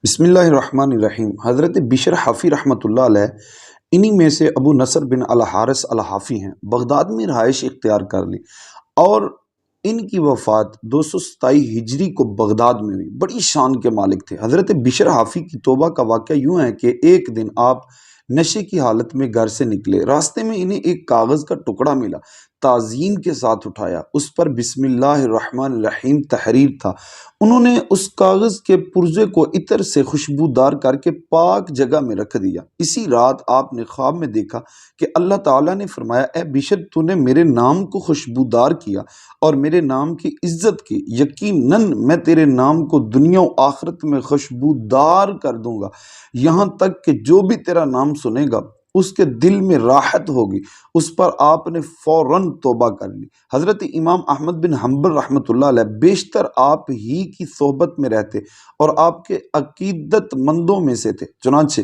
بسم اللہ الرحمن الرحیم۔ حضرت بشر حافی رحمۃ اللہ علیہ انہی میں سے ابو نصر بن الحارث الحافی ہیں۔ بغداد میں رہائش اختیار کر لی اور ان کی وفات 227 ہجری کو بغداد میں ہوئی۔ بڑی شان کے مالک تھے۔ حضرت بشر حافی کی توبہ کا واقعہ یوں ہے کہ ایک دن آپ نشے کی حالت میں گھر سے نکلے، راستے میں انہیں ایک کاغذ کا ٹکڑا ملا، تعظیم کے ساتھ اٹھایا، اس پر بسم اللہ الرحمن الرحیم تحریر تھا۔ انہوں نے اس کاغذ کے پرزے کو عطر سے خوشبودار کر کے پاک جگہ میں رکھ دیا۔ اسی رات آپ نے خواب میں دیکھا کہ اللہ تعالیٰ نے فرمایا، اے بشر، تو نے میرے نام کو خوشبودار کیا اور میرے نام کی عزت کی، یقیناً میں تیرے نام کو دنیا و آخرت میں خوشبودار کر دوں گا، یہاں تک کہ جو بھی تیرا نام سنے گا اس کے دل میں راحت ہوگی۔ اس پر آپ نے فوراً توبہ کر لی۔ حضرت امام احمد بن حنبل رحمۃ اللہ علیہ بیشتر آپ ہی کی صحبت میں رہتے اور آپ کے عقیدت مندوں میں سے تھے۔ چنانچہ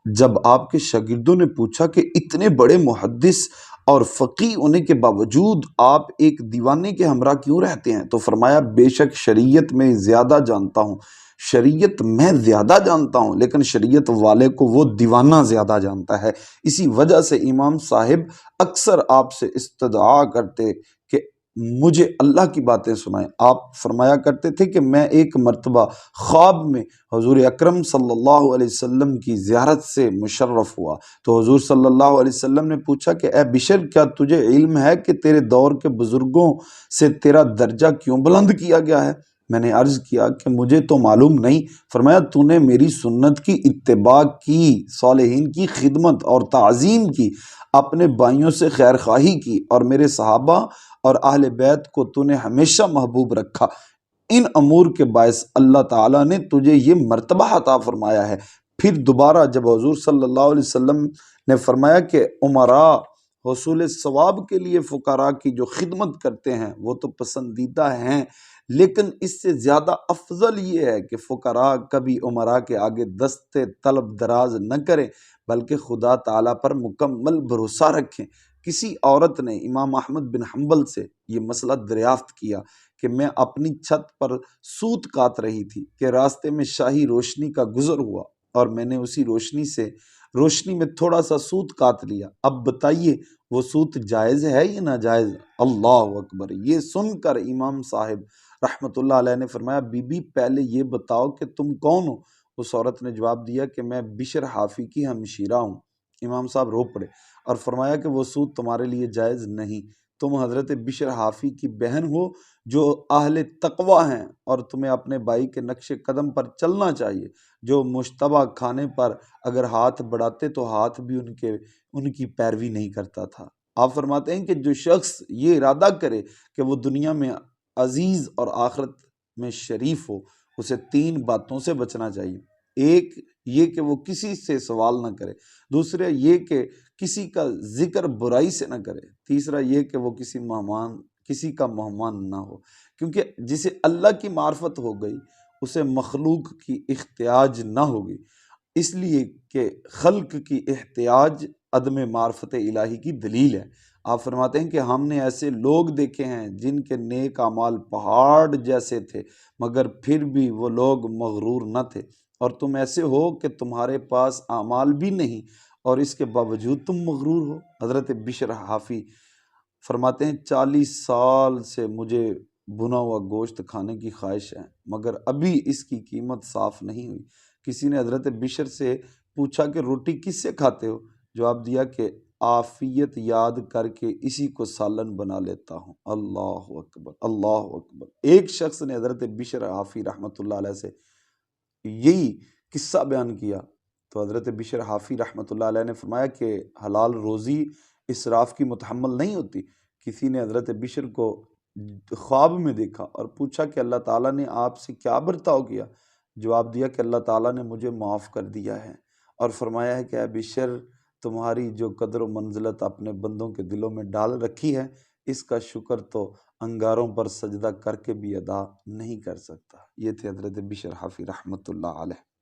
جب آپ کے شاگردوں نے پوچھا کہ اتنے بڑے محدث اور فقیہ ہونے کے باوجود آپ ایک دیوانے کے ہمراہ کیوں رہتے ہیں، تو فرمایا، بے شک شریعت میں زیادہ جانتا ہوں، شریعت میں زیادہ جانتا ہوں، لیکن شریعت والے کو وہ دیوانہ زیادہ جانتا ہے۔ اسی وجہ سے امام صاحب اکثر آپ سے استدعا کرتے کہ مجھے اللہ کی باتیں سنائیں۔ آپ فرمایا کرتے تھے کہ میں ایک مرتبہ خواب میں حضور اکرم صلی اللہ علیہ وسلم کی زیارت سے مشرف ہوا تو حضور صلی اللہ علیہ وسلم نے پوچھا کہ اے بشر، کیا تجھے علم ہے کہ تیرے دور کے بزرگوں سے تیرا درجہ کیوں بلند کیا گیا ہے؟ میں نے عرض کیا کہ مجھے تو معلوم نہیں۔ فرمایا، تو نے میری سنت کی اتباع کی، صالحین کی خدمت اور تعظیم کی، اپنے بھائیوں سے خیر خواہی کی اور میرے صحابہ اور اہل بیت کو تو نے ہمیشہ محبوب رکھا۔ ان امور کے باعث اللہ تعالیٰ نے تجھے یہ مرتبہ عطا فرمایا ہے۔ پھر دوبارہ جب حضور صلی اللہ علیہ وسلم نے فرمایا کہ امراء حصول ثواب کے لیے فقراء کی جو خدمت کرتے ہیں وہ تو پسندیدہ ہیں، لیکن اس سے زیادہ افضل یہ ہے کہ فقراء کبھی امراء کے آگے دست طلب دراز نہ کریں بلکہ خدا تعالیٰ پر مکمل بھروسہ رکھیں۔ کسی عورت نے امام احمد بن حنبل سے یہ مسئلہ دریافت کیا کہ میں اپنی چھت پر سوت کاٹ رہی تھی کہ راستے میں شاہی روشنی کا گزر ہوا اور میں نے اسی روشنی میں تھوڑا سا سوت کاٹ لیا، اب بتائیے وہ سوت جائز ہے یا ناجائز؟ اللہ اکبر۔ یہ سن کر امام صاحب رحمۃ اللہ علیہ نے فرمایا، بی بی پہلے یہ بتاؤ کہ تم کون ہو؟ اس عورت نے جواب دیا کہ میں بشر حافی کی ہمشیرہ ہوں۔ امام صاحب رو پڑے اور فرمایا کہ وہ سود تمہارے لیے جائز نہیں، تم حضرت بشر حافی کی بہن ہو جو اہل تقوی ہیں اور تمہیں اپنے بھائی کے نقش قدم پر چلنا چاہیے، جو مشتبہ کھانے پر اگر ہاتھ بڑھاتے تو ہاتھ بھی ان کی پیروی نہیں کرتا تھا۔ آپ فرماتے ہیں کہ جو شخص یہ ارادہ کرے کہ وہ دنیا میں عزیز اور آخرت میں شریف ہو، اسے 3 باتوں سے بچنا چاہیے۔ ایک یہ کہ وہ کسی سے سوال نہ کرے، دوسرا یہ کہ کسی کا ذکر برائی سے نہ کرے، تیسرا یہ کہ وہ کسی کا مہمان نہ ہو، کیونکہ جسے اللہ کی معرفت ہو گئی اسے مخلوق کی احتیاج نہ ہوگی، اس لیے کہ خلق کی احتیاج عدم معرفت الہی کی دلیل ہے۔ آپ فرماتے ہیں کہ ہم نے ایسے لوگ دیکھے ہیں جن کے نیک اعمال پہاڑ جیسے تھے مگر پھر بھی وہ لوگ مغرور نہ تھے، اور تم ایسے ہو کہ تمہارے پاس اعمال بھی نہیں اور اس کے باوجود تم مغرور ہو۔ حضرت بشر حافی فرماتے ہیں 40 سال سے مجھے بنا ہوا گوشت کھانے کی خواہش ہے مگر ابھی اس کی قیمت صاف نہیں ہوئی۔ کسی نے حضرت بشر سے پوچھا کہ روٹی کس سے کھاتے ہو؟ جواب دیا کہ عافیت یاد کر کے اسی کو سالن بنا لیتا ہوں۔ اللہ اکبر، اللہ اکبر۔ ایک شخص نے حضرت بشر حافی رحمۃ اللہ علیہ سے یہی قصہ بیان کیا تو حضرت بشر حافی رحمۃ اللہ علیہ نے فرمایا کہ حلال روزی اسراف کی متحمل نہیں ہوتی۔ کسی نے حضرت بشر کو خواب میں دیکھا اور پوچھا کہ اللہ تعالیٰ نے آپ سے کیا برتاؤ کیا؟ جواب دیا کہ اللہ تعالیٰ نے مجھے معاف کر دیا ہے اور فرمایا ہے کہ اے بشر، تمہاری جو قدر و منزلت اپنے بندوں کے دلوں میں ڈال رکھی ہے اس کا شکر تو انگاروں پر سجدہ کر کے بھی ادا نہیں کر سکتا۔ یہ تھے حضرت بشر حافی رحمۃ اللہ علیہ۔